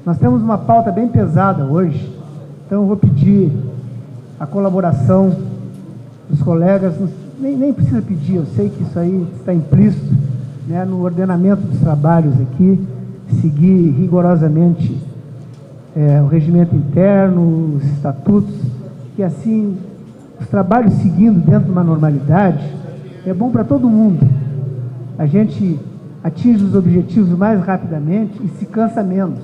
Nós temos uma pauta bem pesada hoje, então eu vou pedir a colaboração dos colegas, nem precisa pedir, eu sei que isso aí está implícito, né, no ordenamento dos trabalhos aqui, seguir rigorosamente o regimento interno, os estatutos, que assim, os trabalhos seguindo dentro de uma normalidade, é bom para todo mundo. A gente atinge os objetivos mais rapidamente e se cansa menos,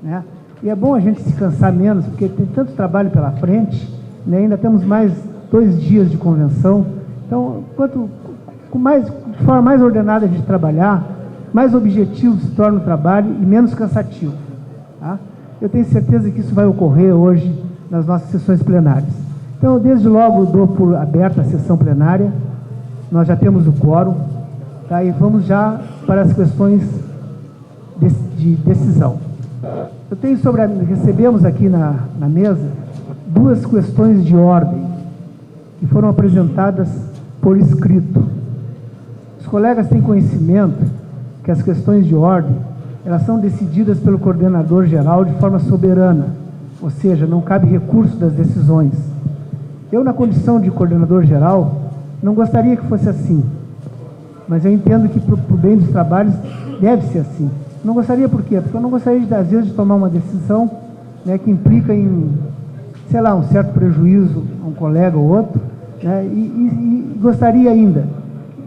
né? E é bom a gente se cansar menos, porque tem tanto trabalho pela frente, né? Ainda temos mais 2 dias de convenção. Então, de forma mais ordenada a gente trabalhar, mais objetivo se torna o trabalho e menos cansativo, tá? Eu tenho certeza que isso vai ocorrer hoje nas nossas sessões plenárias. Então, eu desde logo dou por aberta a sessão plenária, nós já temos o quórum, tá? E vamos já para as questões de decisão. Eu tenho recebemos aqui na mesa 2 questões de ordem que foram apresentadas por escrito. Os colegas têm conhecimento que as questões de ordem, elas são decididas pelo coordenador geral de forma soberana, ou seja, não cabe recurso das decisões. Eu, na condição de coordenador geral, não gostaria que fosse assim, mas eu entendo que para o bem dos trabalhos deve ser assim. Não gostaria por quê? Porque eu não gostaria, às vezes, de tomar uma decisão, né, que implica em, sei lá, um certo prejuízo a um colega ou outro, né, e gostaria ainda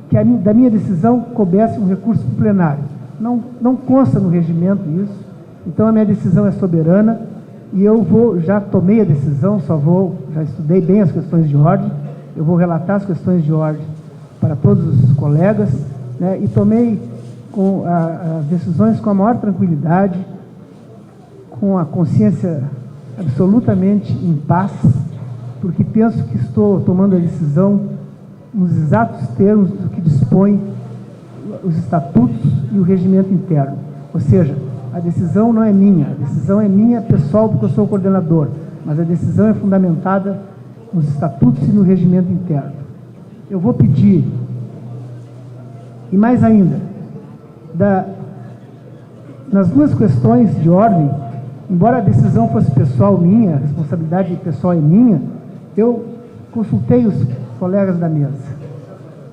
que da minha decisão coubesse um recurso para o plenário. Não consta no regimento isso, então a minha decisão é soberana e eu já tomei a decisão, já estudei bem as questões de ordem, eu vou relatar as questões de ordem para todos os colegas, né, e tomei as decisões com a maior tranquilidade, com a consciência absolutamente em paz, porque penso que estou tomando a decisão nos exatos termos do que dispõe os estatutos e o regimento interno. Ou seja, a decisão não é minha, a decisão é minha pessoal porque eu sou o coordenador, mas a decisão é fundamentada nos estatutos e no regimento interno. Eu vou pedir, e mais ainda, nas 2 questões de ordem, embora a decisão fosse pessoal minha, a responsabilidade pessoal é minha, eu consultei os colegas da mesa,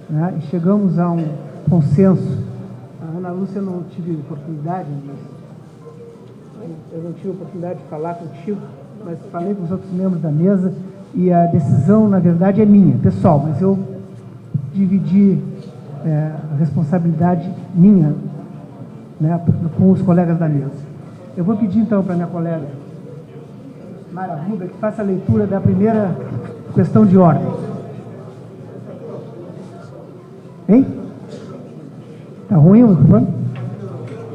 né, e chegamos a um consenso. A Ana Lúcia, eu não tive oportunidade, de falar contigo, mas falei com os outros membros da mesa, e a decisão, na verdade, é minha, pessoal, mas eu dividi a responsabilidade minha, né, com os colegas da mesa. Eu vou pedir, então, para a minha colega Mara Ruber que faça a leitura da primeira questão de ordem. Hein? Tá ruim o microfone?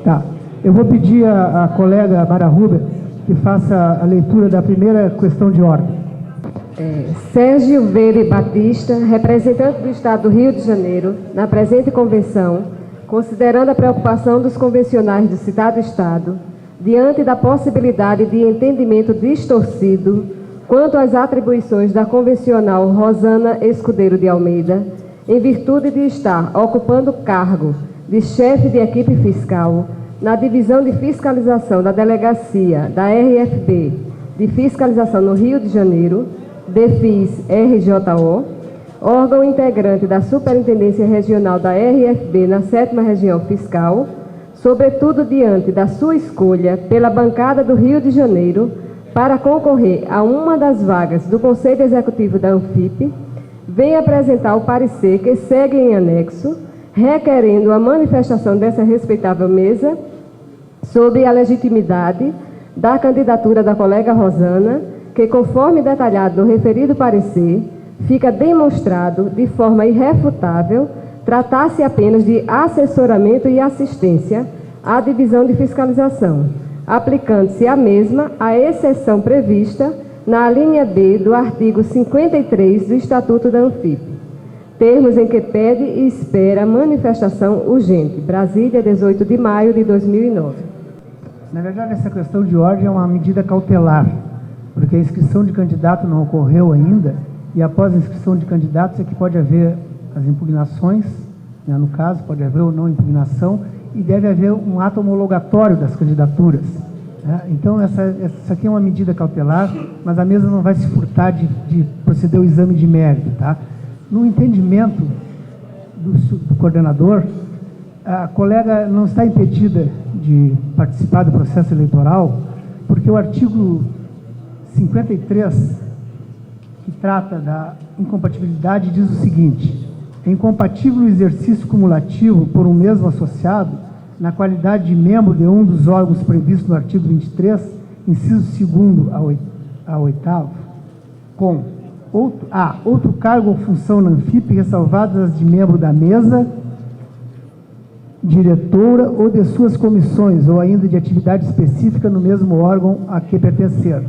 Tá. Eu vou pedir à colega Mara Ruber que faça a leitura da primeira questão de ordem. Sérgio Veire Batista, representante do Estado do Rio de Janeiro, na presente convenção, considerando a preocupação dos convencionais do citado Estado, diante da possibilidade de entendimento distorcido quanto às atribuições da convencional Rosana Escudeiro de Almeida, em virtude de estar ocupando o cargo de chefe de equipe fiscal na divisão de fiscalização da delegacia da RFB de fiscalização no Rio de Janeiro, DFIS-RJO, órgão integrante da Superintendência Regional da RFB na 7ª Região Fiscal, sobretudo diante da sua escolha pela bancada do Rio de Janeiro para concorrer a uma das vagas do Conselho Executivo da ANFIP, vem apresentar o parecer que segue em anexo, requerendo a manifestação dessa respeitável mesa sobre a legitimidade da candidatura da colega Rosana, que, conforme detalhado no referido parecer, fica demonstrado de forma irrefutável tratar-se apenas de assessoramento e assistência à divisão de fiscalização, aplicando-se a mesma à exceção prevista na alínea B do artigo 53 do Estatuto da ANFIP, termos em que pede e espera manifestação urgente. Brasília, 18 de maio de 2009. Na verdade, essa questão de ordem é uma medida cautelar, porque a inscrição de candidato não ocorreu ainda, e após a inscrição de candidatos é que pode haver as impugnações, né, no caso, pode haver ou não impugnação, e deve haver um ato homologatório das candidaturas. Então, essa aqui é uma medida cautelar, mas a mesa não vai se furtar de proceder ao exame de mérito, tá? No entendimento do coordenador, a colega não está impedida de participar do processo eleitoral, porque o artigo 53, que trata da incompatibilidade, diz o seguinte: é incompatível o exercício cumulativo por um mesmo associado, na qualidade de membro de um dos órgãos previstos no artigo 23, inciso 2º a 8º, com outro cargo ou função na ANFIP, ressalvadas as de membro da mesa, diretora ou de suas comissões, ou ainda de atividade específica no mesmo órgão a que pertencer.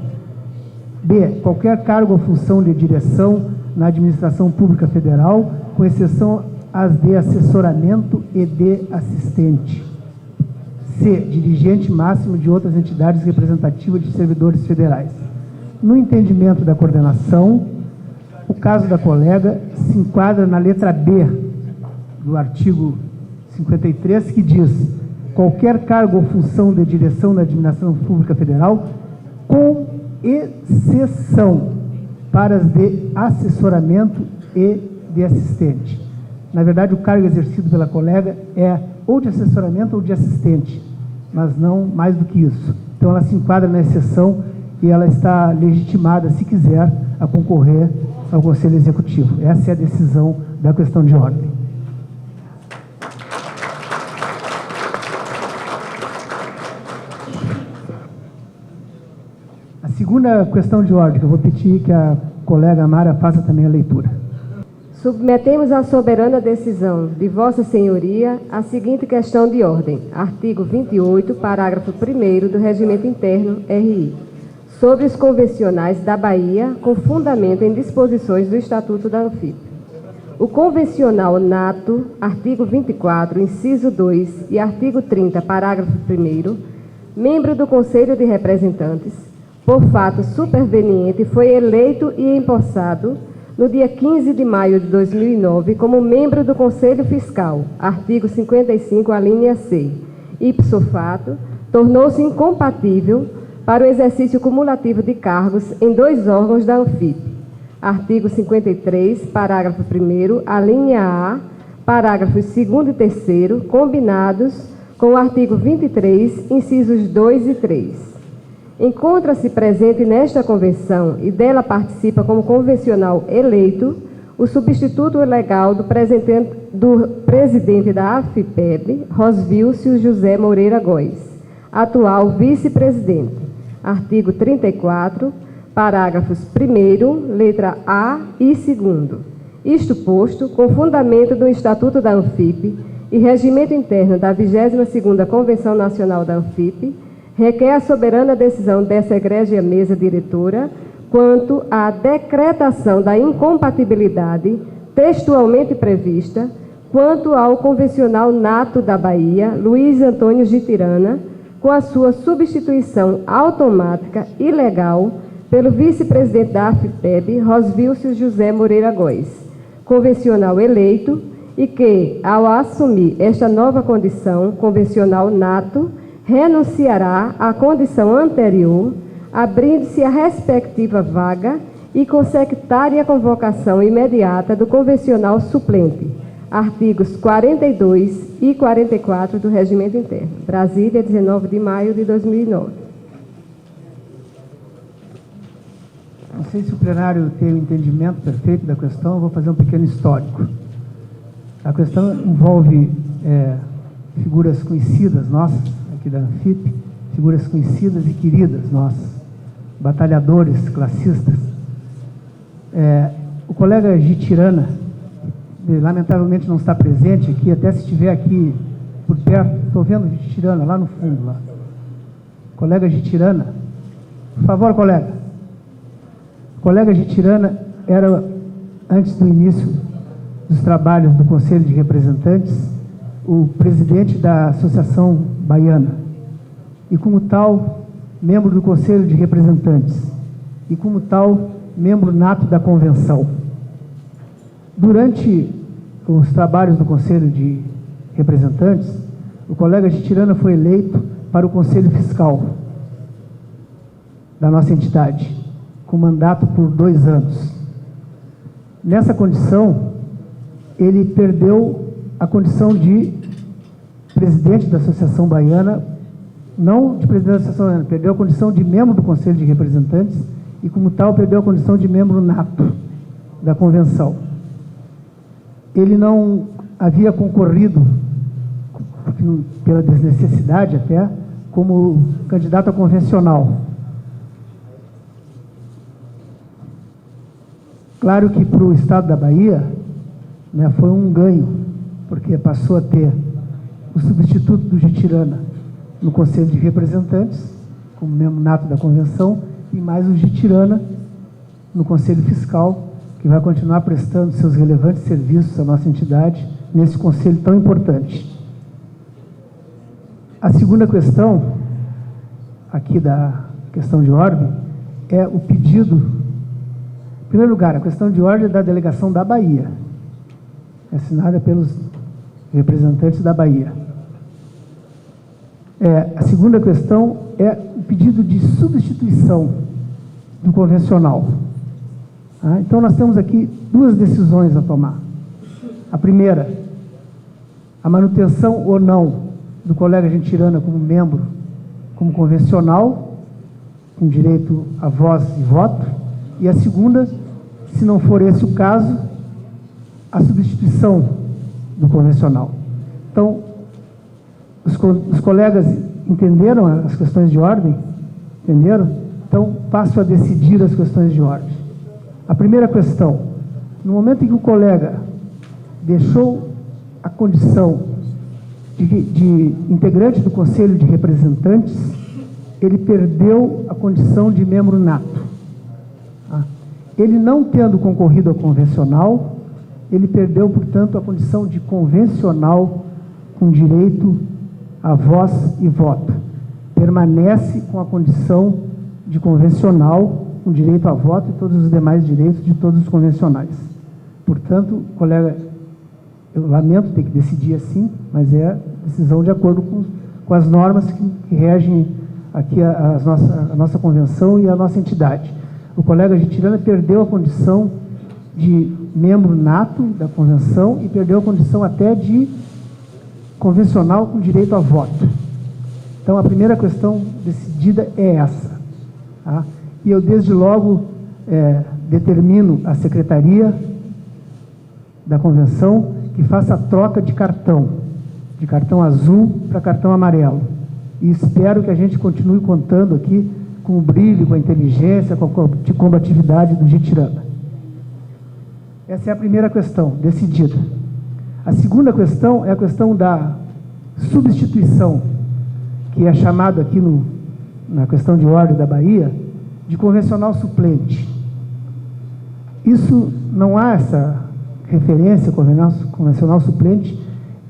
B. Qualquer cargo ou função de direção na administração pública federal, com exceção as de assessoramento e de assistente. C. Dirigente máximo de outras entidades representativas de servidores federais. No entendimento da coordenação, o caso da colega se enquadra na letra B do artigo 53, que diz: qualquer cargo ou função de direção na administração pública federal, com exceção para as de assessoramento e de assistente. Na verdade, o cargo exercido pela colega é ou de assessoramento ou de assistente, mas não mais do que isso. Então, ela se enquadra na exceção e ela está legitimada, se quiser, a concorrer ao Conselho Executivo. Essa é a decisão da questão de ordem. A segunda questão de ordem, que eu vou pedir que a colega Mara faça também a leitura. Submetemos à soberana decisão de Vossa Senhoria a seguinte questão de ordem. Artigo 28, parágrafo 1º do Regimento Interno, RI. Sobre os convencionais da Bahia, com fundamento em disposições do Estatuto da ANFIP. O convencional nato, artigo 24, inciso 2 e artigo 30, parágrafo 1º, membro do Conselho de Representantes, por fato superveniente, foi eleito e empossado no dia 15 de maio de 2009 como membro do Conselho Fiscal, artigo 55, a linha C. Ipso fato, tornou-se incompatível para o exercício cumulativo de cargos em 2 órgãos da ANFIP. Artigo 53, parágrafo 1º, a linha A, parágrafos 2º e 3º, combinados com o artigo 23, incisos 2 e 3. Encontra-se presente nesta convenção e dela participa como convencional eleito o substituto legal do presidente da AFPEB, Rosvílcio José Moreira Góes, atual vice-presidente. Artigo 34, parágrafos 1º, letra A e 2º. Isto posto, com fundamento do Estatuto da ANFIP e regimento interno da 22ª Convenção Nacional da ANFIP, requer a soberana decisão dessa egrégia mesa diretora quanto à decretação da incompatibilidade textualmente prevista quanto ao convencional nato da Bahia, Luiz Antônio Gitirana, com a sua substituição automática e legal pelo vice-presidente da AFPEB, Rosvílcio José Moreira Góes, convencional eleito, e que, ao assumir esta nova condição convencional nato, renunciará à condição anterior, abrindo-se a respectiva vaga e consectária convocação imediata do convencional suplente. Artigos 42 e 44 do Regimento Interno. Brasília, 19 de maio de 2009. Não sei se o plenário tem o entendimento perfeito da questão, eu vou fazer um pequeno histórico. A questão envolve figuras conhecidas nossas, aqui da ANFIP, figuras conhecidas e queridas nossas, batalhadores, classistas. O colega Gitirana, lamentavelmente não está presente aqui, até se estiver aqui por perto, estou vendo Gitirana lá no fundo, lá. Colega Gitirana, por favor, colega. O colega Gitirana era, antes do início dos trabalhos do Conselho de Representantes, o presidente da Associação Baiana, e como tal, membro do Conselho de Representantes, e como tal, membro nato da Convenção. Durante os trabalhos do Conselho de Representantes, o colega Gitirana foi eleito para o Conselho Fiscal, da nossa entidade, com mandato por 2 anos. Nessa condição, ele perdeu a condição de presidente da Associação Baiana, não de presidente da Associação Baiana, perdeu a condição de membro do Conselho de Representantes e, como tal, perdeu a condição de membro nato da convenção. Ele não havia concorrido, pela desnecessidade até, como candidato a convencional. Claro que para o Estado da Bahia, né, foi um ganho, porque passou a ter o substituto do Jitirana no Conselho de Representantes, como membro nato da convenção, e mais o Jitirana no Conselho Fiscal, que vai continuar prestando seus relevantes serviços à nossa entidade nesse conselho tão importante. A segunda questão, aqui da questão de ordem, é o pedido. Em primeiro lugar, a questão de ordem é da delegação da Bahia, assinada pelos representantes da Bahia. A segunda questão é o pedido de substituição do convencional. Então, nós temos aqui 2 decisões a tomar. A primeira, a manutenção ou não do colega Jitirana como membro, como convencional, com direito a voz e voto. E a segunda, se não for esse o caso, a substituição do convencional. Então, os colegas entenderam as questões de ordem? Entenderam? Então, passo a decidir as questões de ordem. A primeira questão, no momento em que o colega deixou a condição de integrante do Conselho de Representantes, ele perdeu a condição de membro nato. Ele não tendo concorrido ao convencional, ele perdeu, portanto, a condição de convencional com direito a voz e voto. Permanece com a condição de convencional com direito a voto e todos os demais direitos de todos os convencionais. Portanto, colega, eu lamento ter que decidir assim, mas é decisão de acordo com as normas que regem aqui a nossa convenção e a nossa entidade. O colega Jitirana perdeu a condição de membro nato da convenção e perdeu a condição até de convencional com direito a voto. Então, a primeira questão decidida é essa. Tá? E eu, desde logo, determino à secretaria da convenção que faça a troca de cartão azul para cartão amarelo. E espero que a gente continue contando aqui com o brilho, com a inteligência, com a combatividade do Jitirana. Essa é a primeira questão, decidida. A segunda questão é a questão da substituição, que é chamado aqui na questão de ordem da Bahia, de convencional suplente. Isso, não há essa referência convencional suplente,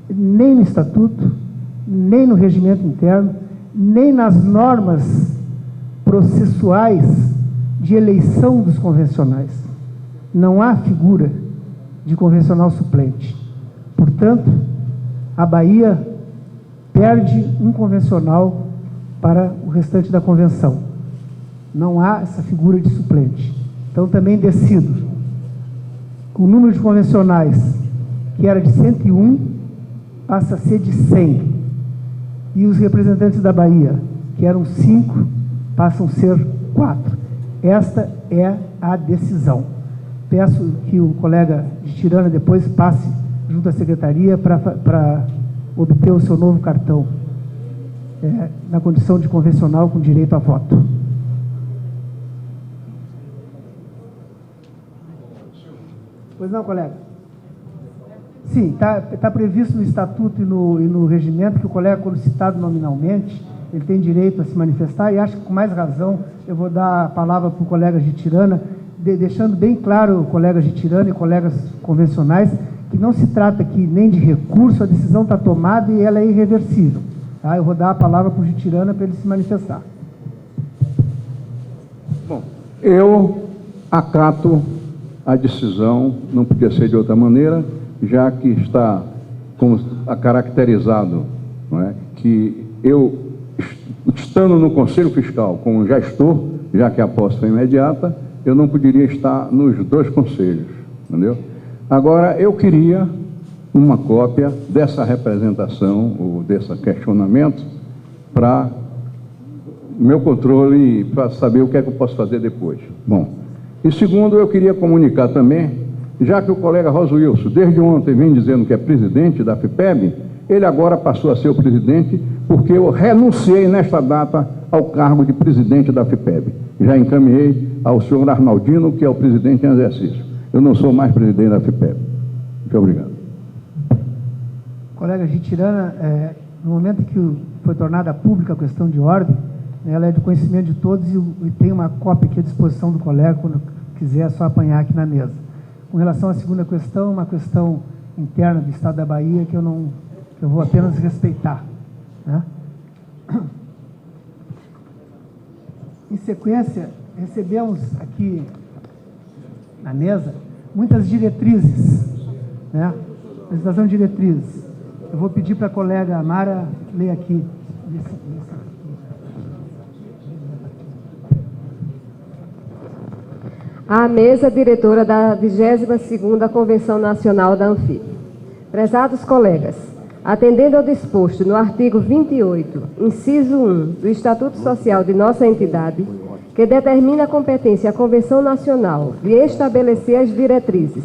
nem no estatuto, nem no regimento interno, nem nas normas processuais de eleição dos convencionais. Não há figura de convencional suplente. Portanto, a Bahia perde um convencional para o restante da convenção. Não há essa figura de suplente. Então, também decido. O número de convencionais, que era de 101, passa a ser de 100. E os representantes da Bahia, que eram 5, passam a ser 4. Esta é a decisão. Peço que o colega Jitirana depois passe junto à secretaria para obter o seu novo cartão, na condição de convencional com direito a voto. Pois não, colega? Sim, está previsto no estatuto e no regimento que o colega, quando citado nominalmente, ele tem direito a se manifestar, e acho que com mais razão eu vou dar a palavra para o colega Jitirana, deixando bem claro, o colega Jitirana e colegas convencionais, que não se trata aqui nem de recurso, a decisão está tomada e ela é irreversível. Tá? Eu vou dar a palavra para o Jitirana para ele se manifestar. Bom, eu acato a decisão, não podia ser de outra maneira, já que está como caracterizado, não é, que eu, estando no Conselho Fiscal como gestor, já que a posse foi imediata, eu não poderia estar nos dois conselhos, entendeu? Agora, eu queria uma cópia dessa representação, ou desse questionamento, para meu controle, para saber o que é que eu posso fazer depois. Bom, e segundo, eu queria comunicar também, já que o colega Rosuilson, desde ontem, vem dizendo que é presidente da FIPEB, ele agora passou a ser o presidente, porque eu renunciei nesta data ao cargo de presidente da FIPEB. Já encaminhei ao senhor Arnaldino, que é o presidente em exercício. Eu não sou mais presidente da FIPEB. Muito obrigado. Colega Gitirana, no momento que foi tornada pública a questão de ordem, ela é de conhecimento de todos e tem uma cópia aqui à disposição do colega, quando quiser, é só apanhar aqui na mesa. Com relação à segunda questão, uma questão interna do Estado da Bahia que eu vou apenas respeitar, né? Em sequência, recebemos aqui na mesa muitas diretrizes, né? Apresentação de diretrizes. Eu vou pedir para a colega Amara ler aqui. A mesa diretora da 22ª Convenção Nacional da ANFIP. Prezados colegas, atendendo ao disposto no artigo 28, inciso 1 do Estatuto Social de nossa entidade, que determina a competência à Convenção Nacional de estabelecer as diretrizes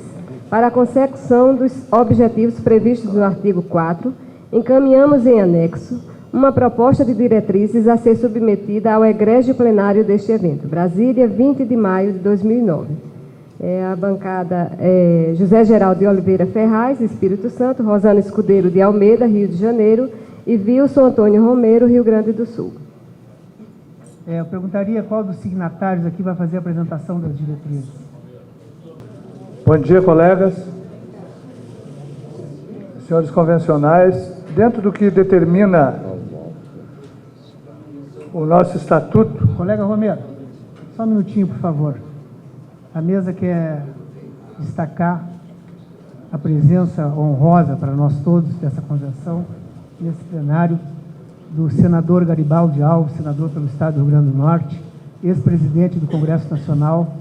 para a consecução dos objetivos previstos no artigo 4, encaminhamos em anexo uma proposta de diretrizes a ser submetida ao egrégio plenário deste evento. Brasília, 20 de maio de 2009. A bancada José Geraldo de Oliveira Ferraz, Espírito Santo, Rosana Escudeiro de Almeida, Rio de Janeiro, e Wilson Antônio Romero, Rio Grande do Sul. Eu perguntaria qual dos signatários aqui vai fazer a apresentação das diretrizes. Bom dia, colegas. Senhores convencionais, dentro do que determina o nosso estatuto... Colega Romero, só um minutinho, por favor. A mesa quer destacar a presença honrosa para nós todos dessa convenção, nesse plenário, do senador Garibaldi Alves, senador pelo Estado do Rio Grande do Norte, ex-presidente do Congresso Nacional,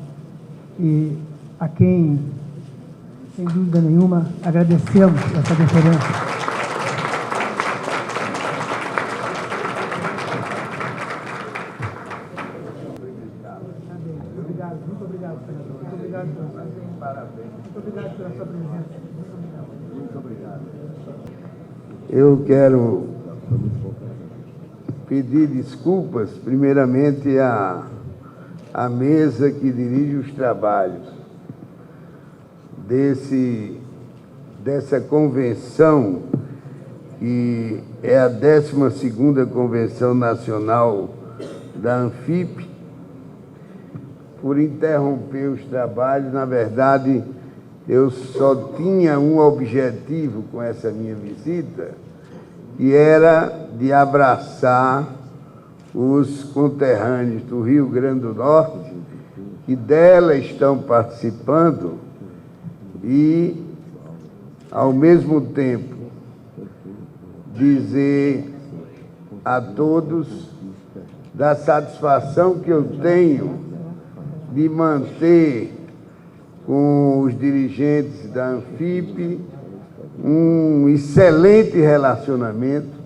e a quem, sem dúvida nenhuma, agradecemos essa deferência. Muito obrigado, senador. Muito obrigado pela sua presença. Muito obrigado. Eu quero pedir desculpas, primeiramente, à mesa que dirige os trabalhos dessa convenção, que é a 12ª Convenção Nacional da ANFIP, por interromper os trabalhos. Na verdade, eu só tinha um objetivo com essa minha visita, que era de abraçar os conterrâneos do Rio Grande do Norte, que dela estão participando, e, ao mesmo tempo, dizer a todos da satisfação que eu tenho de manter com os dirigentes da ANFIP um excelente relacionamento,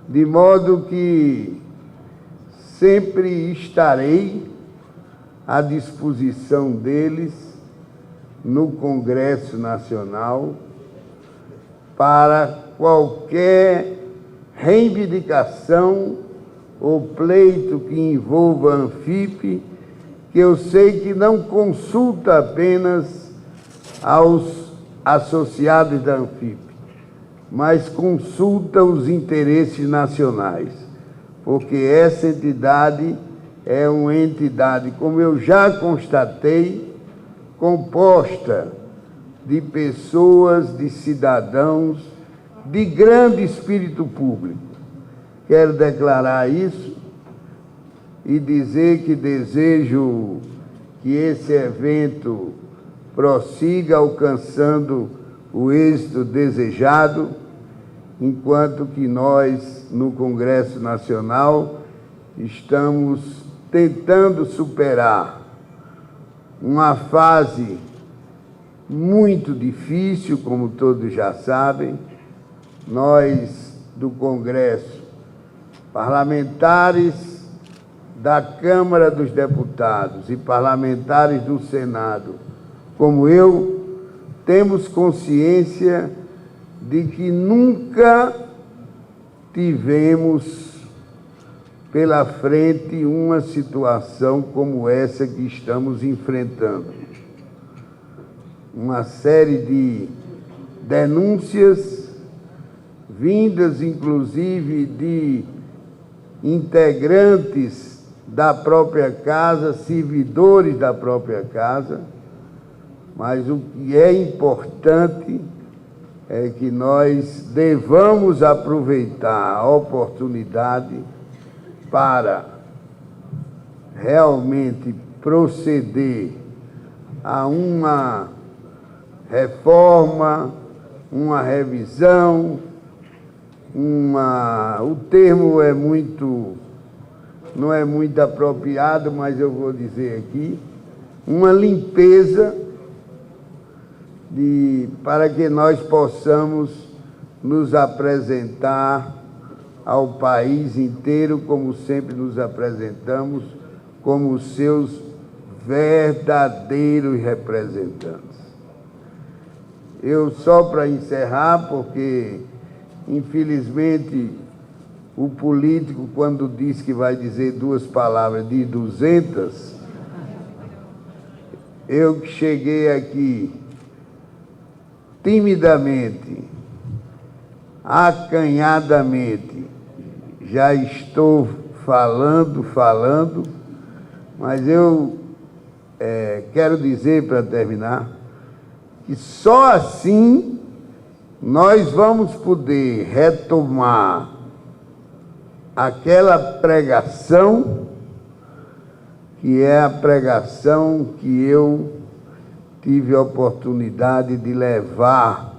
de modo que sempre estarei à disposição deles no Congresso Nacional para qualquer reivindicação ou pleito que envolva a ANFIP, que eu sei que não consulta apenas aos associados da ANFIP, mas consulta os interesses nacionais, porque essa entidade é uma entidade, como eu já constatei, composta de pessoas, de cidadãos, de grande espírito público. Quero declarar isso e dizer que desejo que esse evento prossiga alcançando o êxito desejado, enquanto que nós, no Congresso Nacional, estamos tentando superar uma fase muito difícil, como todos já sabem. Nós, do Congresso, parlamentares da Câmara dos Deputados e parlamentares do Senado, como eu, temos consciência de que nunca tivemos pela frente uma situação como essa que estamos enfrentando. Uma série de denúncias, vindas inclusive de integrantes da própria casa, servidores da própria casa, mas o que é importante é que nós devamos aproveitar a oportunidade para realmente proceder a uma reforma, uma revisão, o termo não é muito apropriado, mas eu vou dizer aqui, uma limpeza para que nós possamos nos apresentar ao país inteiro, como sempre nos apresentamos, como seus verdadeiros representantes. Eu, só para encerrar, porque, infelizmente, o político, quando diz que vai dizer 2 palavras de 200, eu que cheguei aqui timidamente, acanhadamente, já estou falando, mas eu quero dizer, para terminar, que só assim nós vamos poder retomar aquela pregação que é a pregação que eu tive a oportunidade de levar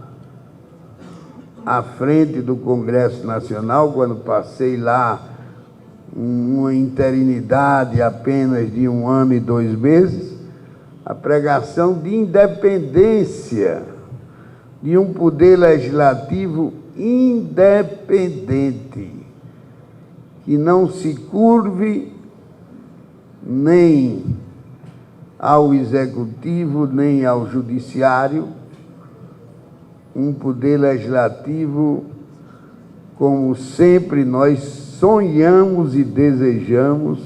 à frente do Congresso Nacional, quando passei lá uma interinidade apenas de 1 ano e 2 meses, a pregação de independência, de um poder legislativo independente, que não se curve nem ao Executivo, nem ao Judiciário, um poder legislativo como sempre nós sonhamos e desejamos,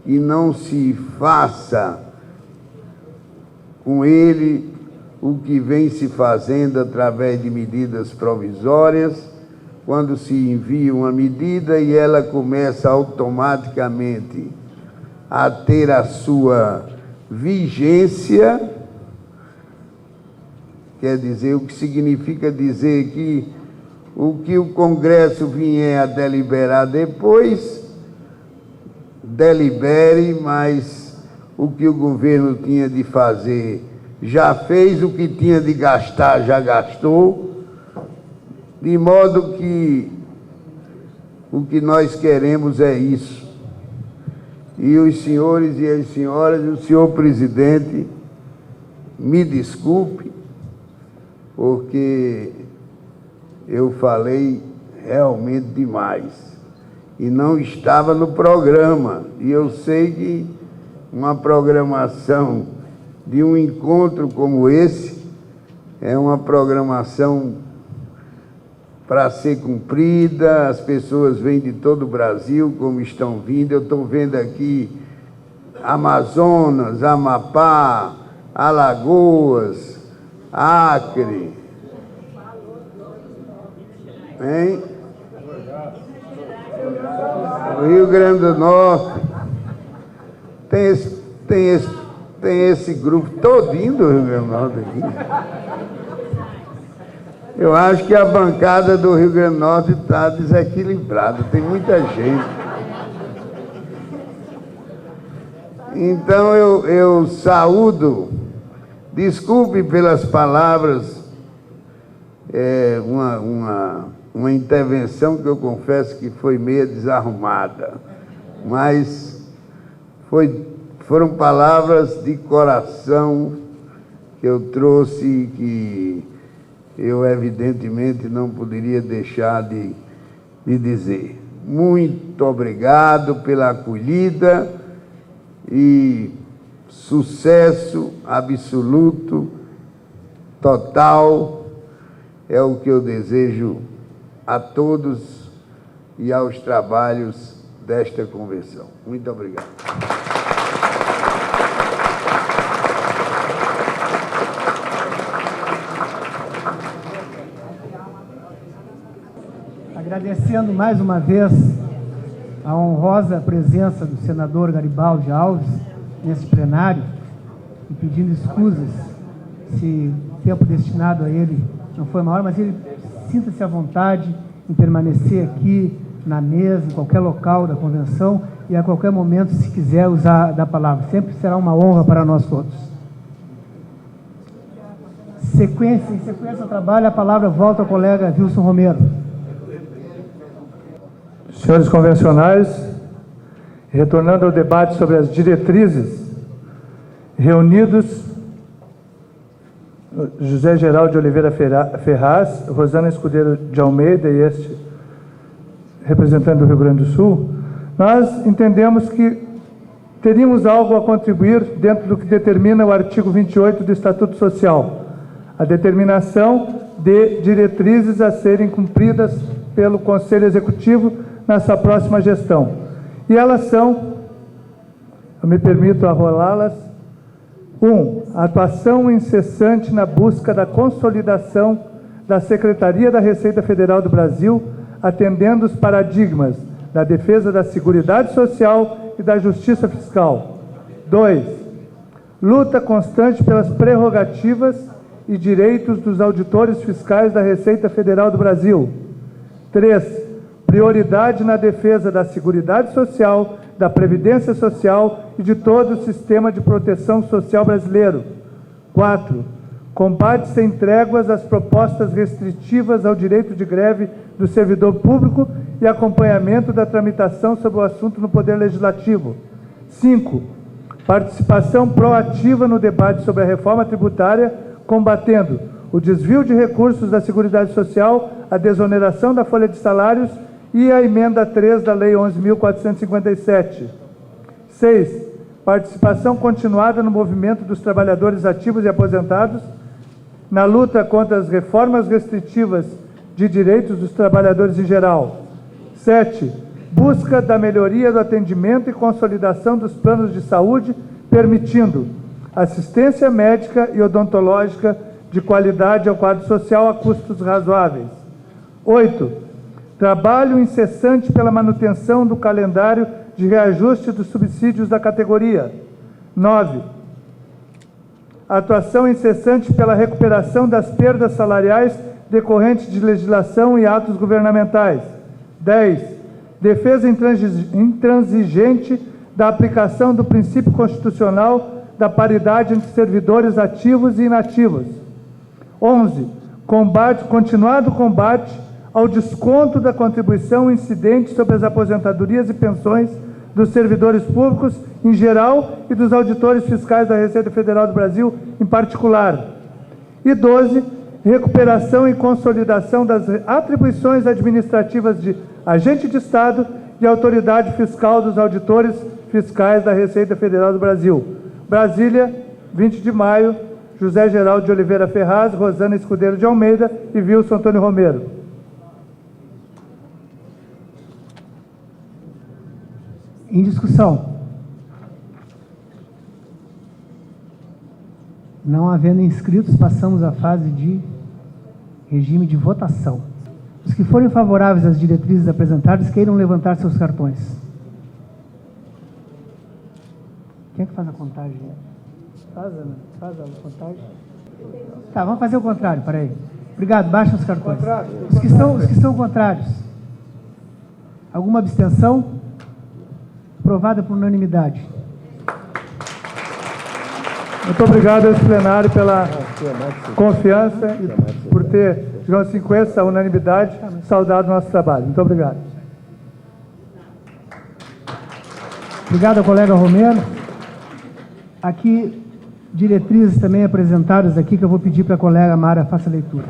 e não se faça com ele o que vem se fazendo através de medidas provisórias, quando se envia uma medida e ela começa automaticamente a ter a sua vigência, quer dizer, o que significa dizer que o que o Congresso vier a deliberar depois, delibere, mas o que o governo tinha de fazer já fez, o que tinha de gastar já gastou, de modo que o que nós queremos é isso. E os senhores e as senhoras, o senhor presidente, me desculpe, porque eu falei realmente demais e não estava no programa. E eu sei que uma programação de um encontro como esse é uma programação para ser cumprida. As pessoas vêm de todo o Brasil, como estão vindo. Eu estou vendo aqui Amazonas, Amapá, Alagoas, Acre, hein? O Rio Grande do Norte, tem esse grupo todinho do Rio Grande do Norte aqui. Eu acho que a bancada do Rio Grande do Norte está desequilibrada, tem muita gente. Então eu saúdo, desculpe pelas palavras, uma intervenção que eu confesso que foi meio desarrumada, mas foram palavras de coração que eu trouxe, que eu evidentemente não poderia deixar de dizer. Muito obrigado pela acolhida e sucesso absoluto, total, é o que eu desejo a todos e aos trabalhos desta convenção. Muito obrigado. Agradecendo mais uma vez a honrosa presença do senador Garibaldi Alves nesse plenário e pedindo escusas se o tempo destinado a ele não foi maior, mas ele sinta-se à vontade em permanecer aqui na mesa, em qualquer local da convenção e a qualquer momento, se quiser usar da palavra. Sempre será uma honra para nós todos. Em sequência ao trabalho, a palavra volta ao colega Wilson Romero. Senhores convencionais, retornando ao debate sobre as diretrizes, reunidos José Geraldo de Oliveira Ferraz, Rosana Escudeiro de Almeida e este representante do Rio Grande do Sul, nós entendemos que teríamos algo a contribuir dentro do que determina o artigo 28 do Estatuto Social, a determinação de diretrizes a serem cumpridas pelo Conselho Executivo na sua próxima gestão. E elas são, eu me permito arrolá-las: 1. Atuação incessante na busca da consolidação da Secretaria da Receita Federal do Brasil, atendendo os paradigmas da defesa da Seguridade Social e da Justiça Fiscal. 2. Luta constante pelas prerrogativas e direitos dos auditores fiscais da Receita Federal do Brasil. 3. Prioridade na defesa da Seguridade Social, da Previdência Social e de todo o sistema de proteção social brasileiro. 4. Combate sem tréguas às propostas restritivas ao direito de greve do servidor público e acompanhamento da tramitação sobre o assunto no Poder Legislativo. 5. Participação proativa no debate sobre a reforma tributária, combatendo o desvio de recursos da Seguridade Social, a desoneração da folha de salários e a emenda 3 da Lei 11.457. 6. Participação continuada no movimento dos trabalhadores ativos e aposentados, na luta contra as reformas restritivas de direitos dos trabalhadores em geral. 7. Busca da melhoria do atendimento e consolidação dos planos de saúde, permitindo assistência médica e odontológica de qualidade ao quadro social a custos razoáveis. 8. Trabalho incessante pela manutenção do calendário de reajuste dos subsídios da categoria. 9. Atuação incessante pela recuperação das perdas salariais decorrentes de legislação e atos governamentais. 10. Defesa intransigente da aplicação do princípio constitucional da paridade entre servidores ativos e inativos. 11. Continuado combate ao desconto da contribuição incidente sobre as aposentadorias e pensões dos servidores públicos em geral e dos auditores fiscais da Receita Federal do Brasil em particular. E 12. Recuperação e consolidação das atribuições administrativas de agente de Estado e autoridade fiscal dos auditores fiscais da Receita Federal do Brasil. Brasília, 20 de maio, José Geraldo de Oliveira Ferraz, Rosana Escudeiro de Almeida e Wilson Antônio Romero. Em discussão. Não havendo inscritos, passamos à fase de regime de votação. Os que forem favoráveis às diretrizes apresentadas, queiram levantar seus cartões. Quem é que faz a contagem? Faz a contagem. Tá, vamos fazer o contrário, peraí. Obrigado, baixa os cartões. Os que são contrários. Alguma abstenção? Aprovada por unanimidade. Muito obrigado a esse plenário pela confiança e por ter, digamos assim, com essa unanimidade, saudado o nosso trabalho. Muito obrigado. Obrigado, colega Romero. Aqui, diretrizes também apresentadas aqui, que eu vou pedir para a colega Mara faça a leitura.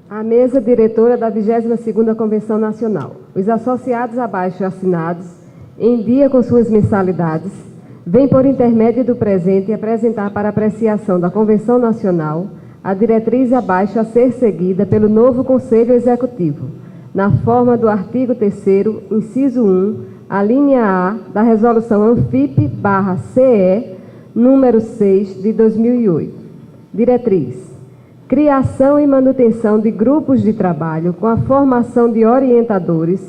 A mesa diretora da 22ª Convenção Nacional. Os associados abaixo assinados, em dia com suas mensalidades, vêm por intermédio do presente apresentar para apreciação da Convenção Nacional a diretriz abaixo a ser seguida pelo novo Conselho Executivo, na forma do artigo 3º, inciso 1, a linha A da Resolução ANFIP/CE, número 6, de 2008. Diretriz: criação e manutenção de grupos de trabalho com a formação de orientadores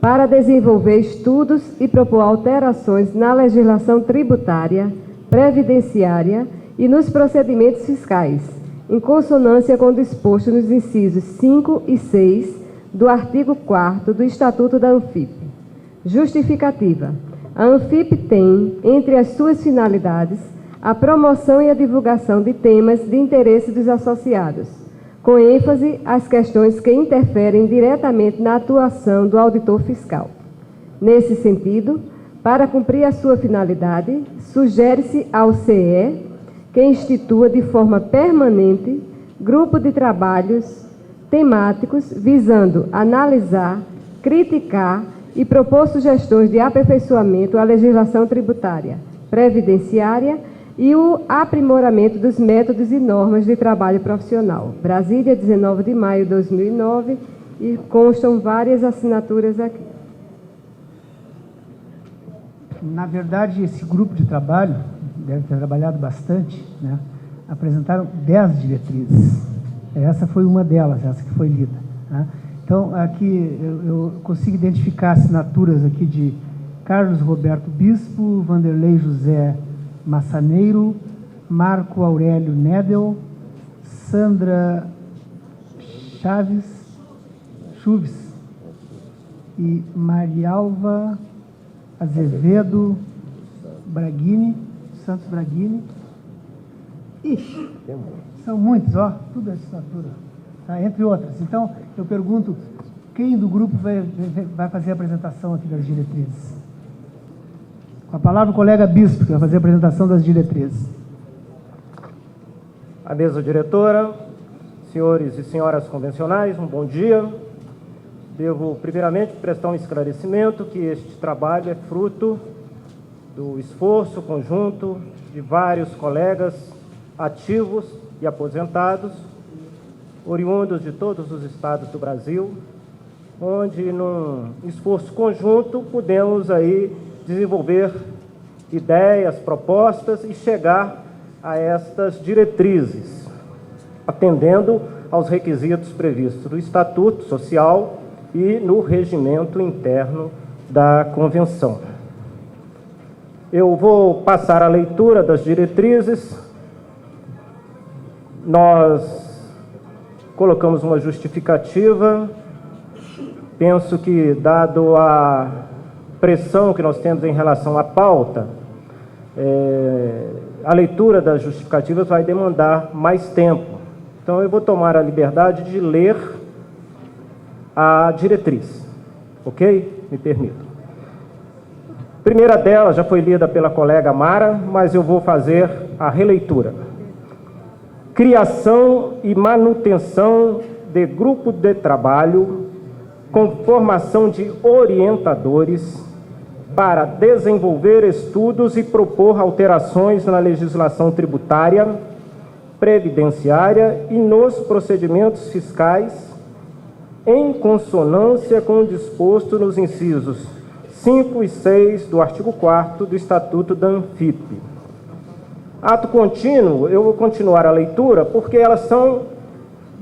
para desenvolver estudos e propor alterações na legislação tributária, previdenciária e nos procedimentos fiscais, em consonância com o disposto nos incisos 5 e 6 do artigo 4º do Estatuto da ANFIP. Justificativa: a ANFIP tem, entre as suas finalidades, a promoção e a divulgação de temas de interesse dos associados, com ênfase às questões que interferem diretamente na atuação do auditor fiscal. Nesse sentido, para cumprir a sua finalidade, sugere-se ao CE que institua de forma permanente grupo de trabalhos temáticos visando analisar, criticar e propor sugestões de aperfeiçoamento à legislação tributária, previdenciária e o aprimoramento dos métodos e normas de trabalho profissional. Brasília, 19 de maio de 2009, e constam várias assinaturas aqui. Na verdade, esse grupo de trabalho deve ter trabalhado bastante, né? Apresentaram 10 diretrizes. Essa foi uma delas, essa que foi lida, né? Então, aqui eu consigo identificar assinaturas aqui de Carlos Roberto Bispo, Vanderlei José Massaneiro, Marco Aurélio Nedel, Sandra Chuves e Marialva Azevedo Braghini, Santos Braghini. Ixi, são muitos, ó, tudo é assinatura, tá? Entre outras. Então, eu pergunto, quem do grupo vai fazer a apresentação aqui das diretrizes? Com a palavra o colega Bispo, que vai fazer a apresentação das diretrizes. A mesa diretora, senhores e senhoras convencionais, um bom dia. Devo, primeiramente, prestar um esclarecimento que este trabalho é fruto do esforço conjunto de vários colegas ativos e aposentados, oriundos de todos os estados do Brasil, onde, num esforço conjunto, pudemos aí desenvolver ideias, propostas e chegar a estas diretrizes, atendendo aos requisitos previstos no Estatuto Social e no regimento interno da Convenção. Eu vou passar a leitura das diretrizes. Nós colocamos uma justificativa. Penso que, dado a pressão que nós temos em relação à pauta, a leitura das justificativas vai demandar mais tempo. Então, eu vou tomar a liberdade de ler a diretriz, ok? Me permito. A primeira delas já foi lida pela colega Mara, mas eu vou fazer a releitura. Criação e manutenção de grupo de trabalho com formação de orientadores para desenvolver estudos e propor alterações na legislação tributária, previdenciária e nos procedimentos fiscais, em consonância com o disposto nos incisos 5 e 6 do artigo 4º do Estatuto da ANFIP. Ato contínuo, eu vou continuar a leitura porque elas são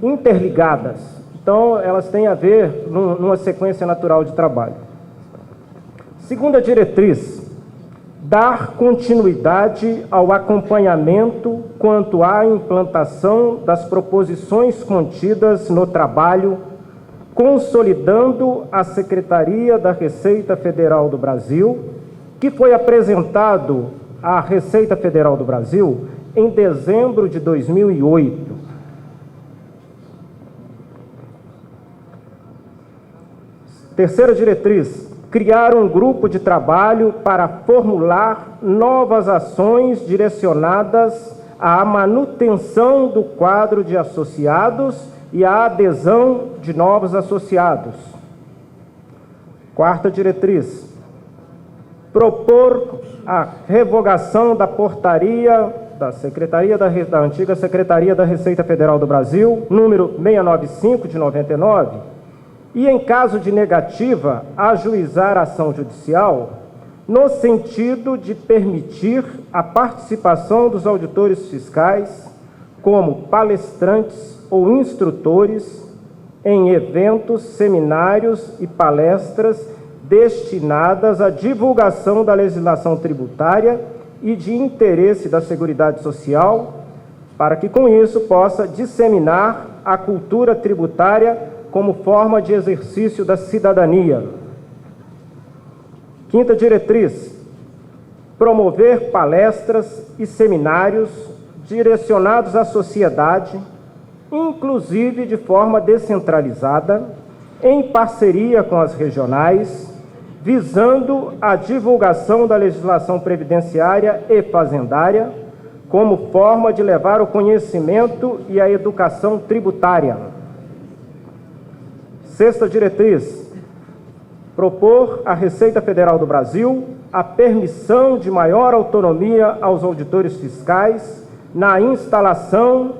interligadas. Então, elas têm a ver numa sequência natural de trabalho. Segunda diretriz: dar continuidade ao acompanhamento quanto à implantação das proposições contidas no trabalho, consolidando a Secretaria da Receita Federal do Brasil, que foi apresentado à Receita Federal do Brasil em dezembro de 2008. Terceira diretriz: criar um grupo de trabalho para formular novas ações direcionadas à manutenção do quadro de associados e à adesão de novos associados. Quarta diretriz: propor a revogação da portaria da antiga Secretaria da Receita Federal do Brasil, número 695 de 99, e, em caso de negativa, ajuizar a ação judicial no sentido de permitir a participação dos auditores fiscais como palestrantes ou instrutores em eventos, seminários e palestras destinadas à divulgação da legislação tributária e de interesse da Seguridade Social, para que, com isso, possa disseminar a cultura tributária como forma de exercício da cidadania. Quinta diretriz: promover palestras e seminários direcionados à sociedade, inclusive de forma descentralizada, em parceria com as regionais, visando a divulgação da legislação previdenciária e fazendária, como forma de levar o conhecimento e a educação tributária. Sexta diretriz: propor à Receita Federal do Brasil a permissão de maior autonomia aos auditores fiscais na instalação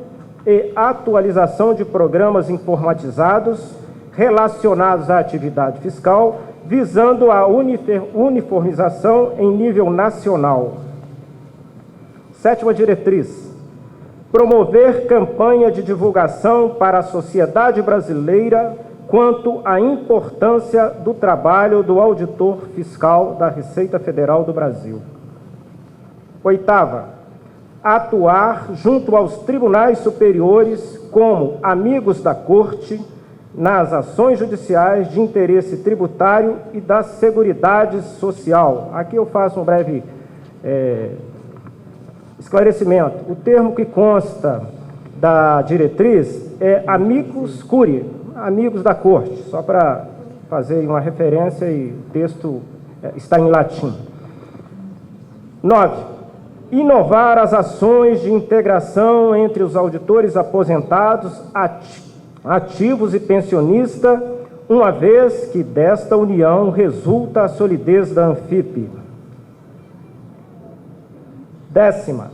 e atualização de programas informatizados relacionados à atividade fiscal, visando a uniformização em nível nacional. Sétima diretriz: promover campanha de divulgação para a sociedade brasileira quanto à importância do trabalho do auditor fiscal da Receita Federal do Brasil. Oitava: atuar junto aos tribunais superiores como amigos da Corte nas ações judiciais de interesse tributário e da Seguridade Social. Aqui eu faço um breve esclarecimento. O termo que consta da diretriz é amicus curiae, amigos da Corte, só para fazer uma referência, e o texto está em latim. 9. Inovar as ações de integração entre os auditores aposentados, ativos e pensionistas, uma vez que desta união resulta a solidez da Anfip. 10ª,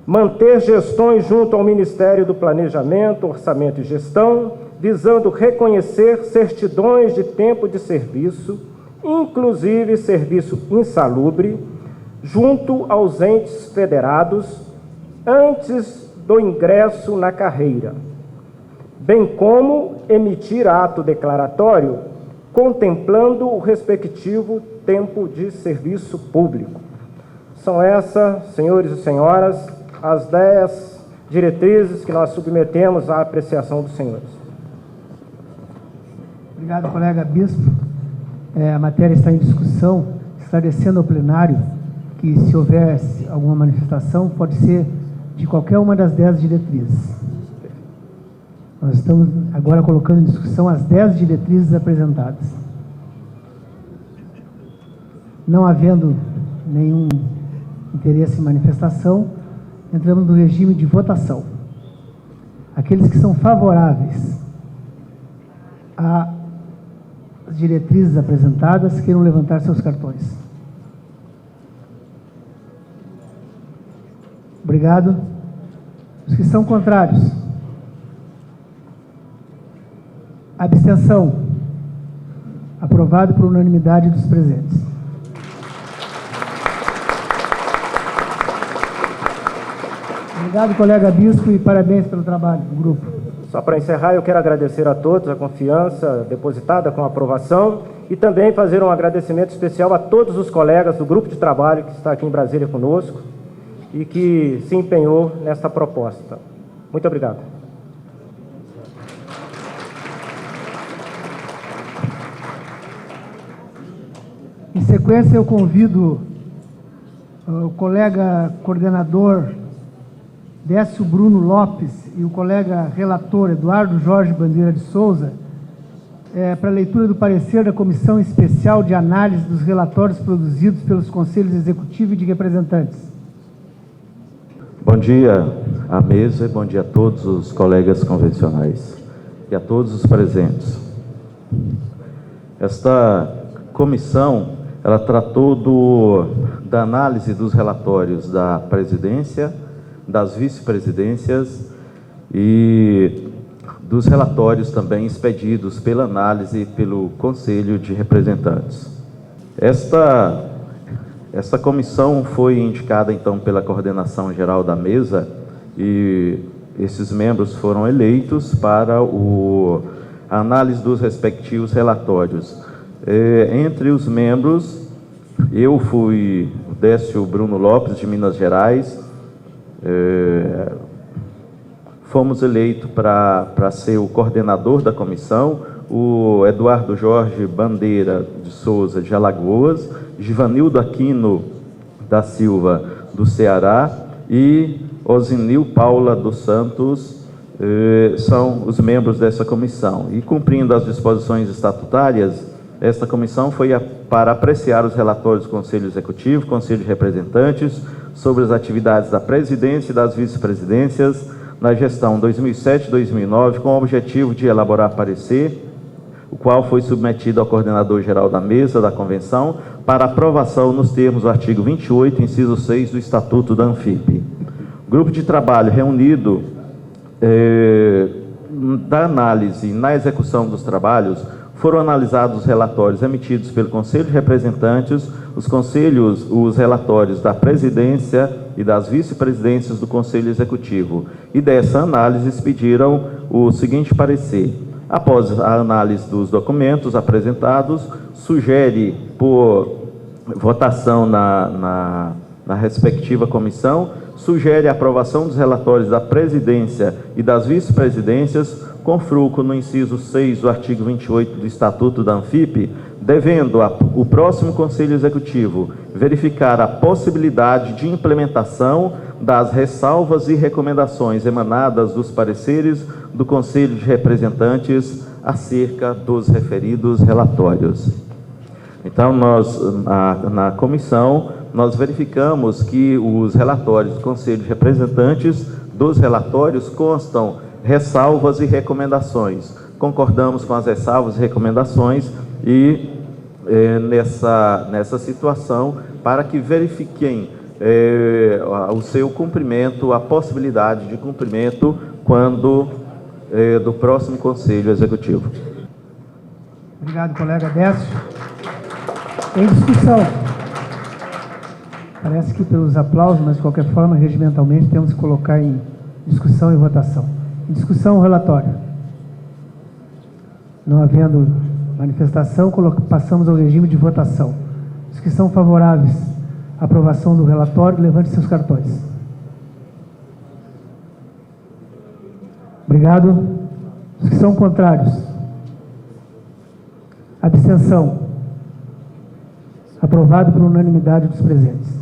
manter gestões junto ao Ministério do Planejamento, Orçamento e Gestão, visando reconhecer certidões de tempo de serviço, inclusive serviço insalubre, junto aos entes federados, antes do ingresso na carreira, bem como emitir ato declaratório contemplando o respectivo tempo de serviço público. São essas, senhores e senhoras, as 10 diretrizes que nós submetemos à apreciação dos senhores. Obrigado, colega Bispo. A matéria está em discussão, esclarecendo ao plenário que, se houver alguma manifestação, pode ser de qualquer uma das 10 diretrizes. Nós estamos agora colocando em discussão as 10 diretrizes apresentadas. Não havendo nenhum interesse em manifestação, entramos no regime de votação. Aqueles que são favoráveis às diretrizes apresentadas, queiram levantar seus cartões. Obrigado. Os que são contrários. Abstenção. Aprovado por unanimidade dos presentes. Obrigado, colega Bispo, e parabéns pelo trabalho do grupo. Só para encerrar, eu quero agradecer a todos a confiança depositada com a aprovação e também fazer um agradecimento especial a todos os colegas do grupo de trabalho que está aqui em Brasília conosco e que se empenhou nesta proposta. Muito obrigado. Em sequência, eu convido o colega coordenador Décio Bruno Lopes e o colega relator Eduardo Jorge Bandeira de Souza para a leitura do parecer da Comissão Especial de Análise dos Relatórios produzidos pelos Conselhos Executivo e de Representantes. Bom dia à mesa e bom dia a todos os colegas convencionais e a todos os presentes. Esta comissão, ela tratou da análise dos relatórios da presidência, das vice-presidências e dos relatórios também expedidos pela análise pelo Conselho de Representantes. Esta comissão foi indicada, então, pela coordenação geral da mesa e esses membros foram eleitos para a análise dos respectivos relatórios. Entre os membros, eu fui o Décio Bruno Lopes, de Minas Gerais. Fomos eleitos para ser o coordenador da comissão, o Eduardo Jorge Bandeira de Souza, de Alagoas, Givanildo Aquino da Silva, do Ceará, e Osinil Paula dos Santos, são os membros dessa comissão. E cumprindo as disposições estatutárias, esta comissão foi para apreciar os relatórios do Conselho Executivo, Conselho de Representantes, sobre as atividades da presidência e das vice-presidências na gestão 2007-2009, com o objetivo de elaborar parecer, o qual foi submetido ao coordenador-geral da mesa da convenção para aprovação nos termos do artigo 28, inciso 6 do Estatuto da Anfip. O grupo de trabalho reunido da análise na execução dos trabalhos foram analisados os relatórios emitidos pelo Conselho de Representantes, os relatórios da presidência e das vice-presidências do Conselho Executivo. E dessa análise expediram o seguinte parecer: após a análise dos documentos apresentados, sugere por votação na respectiva comissão, sugere a aprovação dos relatórios da presidência e das vice-presidências, com fruto no inciso 6 do artigo 28 do Estatuto da Anfip, devendo o próximo Conselho Executivo verificar a possibilidade de implementação das ressalvas e recomendações emanadas dos pareceres do Conselho de Representantes acerca dos referidos relatórios. Então, na comissão, nós verificamos que os relatórios do Conselho de Representantes dos relatórios constam ressalvas e recomendações. Concordamos com as ressalvas e recomendações e nessa situação, para que verifiquem o seu cumprimento, a possibilidade de cumprimento quando do próximo Conselho Executivo. Obrigado, colega Décio. Em discussão. Parece que pelos aplausos, mas de qualquer forma, regimentalmente, temos que colocar em discussão e votação. Em discussão, o relatório. Não havendo manifestação, passamos ao regime de votação. Os que são favoráveis à aprovação do relatório, levante seus cartões. Obrigado. Os que são contrários. Abstenção. Aprovado por unanimidade dos presentes.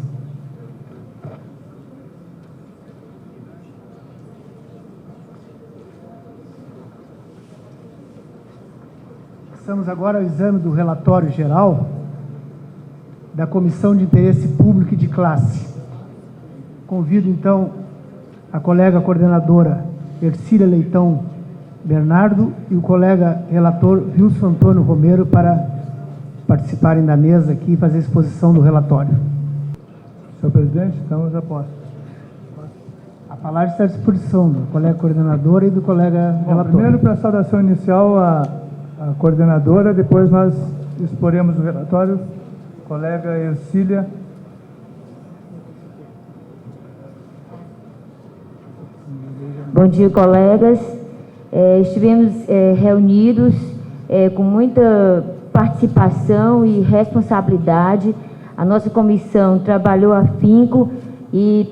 Passamos agora ao exame do relatório geral da Comissão de Interesse Público e de Classe. Convido, então, a colega coordenadora Ercília Leitão Bernardo e o colega relator Wilson Antônio Romero para participarem da mesa aqui e fazer a exposição do relatório. Senhor presidente, estamos a posto. A palavra está à disposição do colega coordenadora e do colega relator. Primeiro, para a saudação inicial, a coordenadora, depois nós exporemos o relatório. Colega Ercília. Bom dia, colegas. Estivemos reunidos com muita participação e responsabilidade. A nossa comissão trabalhou afinco e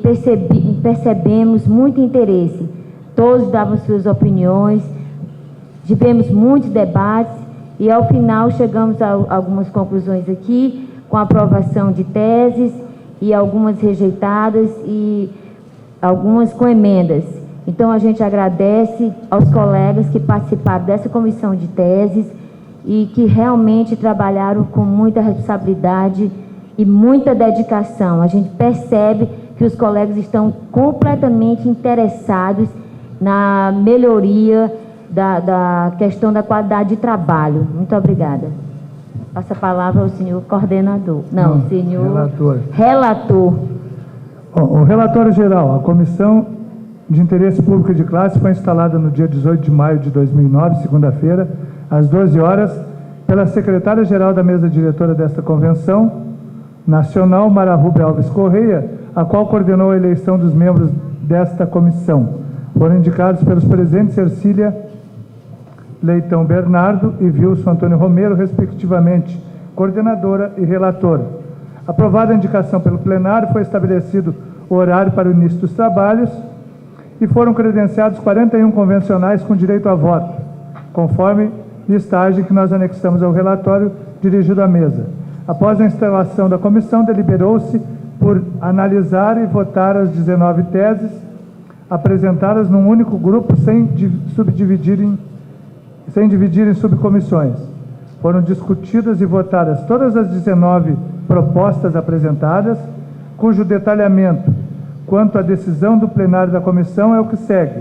percebemos muito interesse. Todos davam suas opiniões, tivemos muitos debates e, ao final, chegamos a algumas conclusões aqui, com a aprovação de teses e algumas rejeitadas e algumas com emendas. Então, a gente agradece aos colegas que participaram dessa comissão de teses, e que realmente trabalharam com muita responsabilidade e muita dedicação. A gente percebe que os colegas estão completamente interessados na melhoria da questão da qualidade de trabalho. Muito obrigada. Passa a palavra ao senhor coordenador. Não, senhor relator. Bom, o relatório geral, a Comissão de Interesse Público e de Classe foi instalada no dia 18 de maio de 2009, segunda-feira, às 12 horas, pela secretária-geral da mesa diretora desta convenção nacional, Mara Rubia Alves Correia, a qual coordenou a eleição dos membros desta comissão. Foram indicados pelos presentes Ercília Leitão Bernardo e Wilson Antônio Romero, respectivamente, coordenadora e relator. Aprovada a indicação pelo plenário, foi estabelecido o horário para o início dos trabalhos e foram credenciados 41 convencionais com direito a voto, conforme listagem que nós anexamos ao relatório dirigido à mesa. Após a instalação da comissão, deliberou-se por analisar e votar as 19 teses apresentadas num único grupo sem dividir em subcomissões. Foram discutidas e votadas todas as 19 propostas apresentadas, cujo detalhamento quanto à decisão do plenário da comissão é o que segue.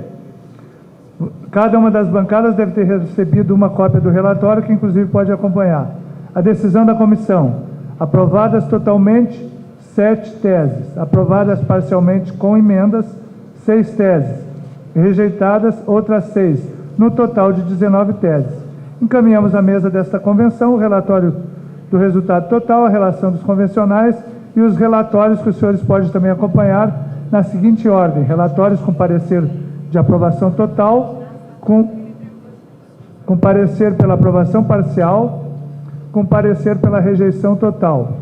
Cada uma das bancadas deve ter recebido uma cópia do relatório, que inclusive pode acompanhar. A decisão da comissão: aprovadas totalmente 7 teses, aprovadas parcialmente com emendas 6 teses, rejeitadas outras 6, no total de 19 teses. Encaminhamos à mesa desta convenção o relatório do resultado total, a relação dos convencionais e os relatórios que os senhores podem também acompanhar na seguinte ordem: relatórios com parecer de aprovação total, com parecer pela aprovação parcial, com parecer pela rejeição total.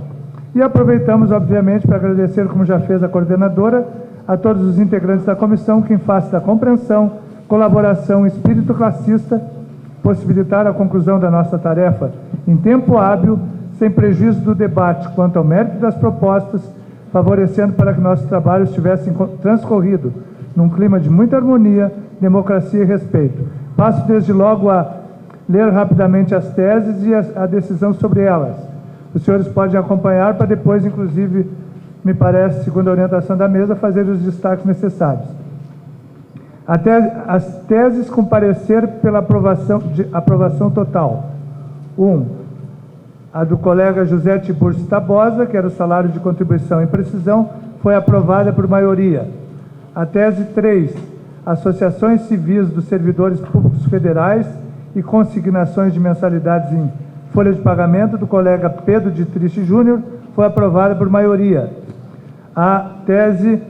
E aproveitamos, obviamente, para agradecer, como já fez a coordenadora, a todos os integrantes da comissão que, em face da compreensão, colaboração e espírito classista, possibilitaram a conclusão da nossa tarefa em tempo hábil, sem prejuízo do debate quanto ao mérito das propostas, favorecendo para que nossos trabalhos tivessem transcorrido num clima de muita harmonia, democracia e respeito. Passo desde logo a ler rapidamente as teses e a decisão sobre elas. Os senhores podem acompanhar para depois, inclusive, me parece, segundo a orientação da mesa, fazer os destaques necessários. As teses com parecer pela aprovação total. 1. A do colega José Tiburcio Tabosa, que era o salário de contribuição em precisão, foi aprovada por maioria. A tese 3. Associações civis dos servidores públicos federais e consignações de mensalidades em folha de pagamento, do colega Pedro de Triste Júnior, foi aprovada por maioria. A tese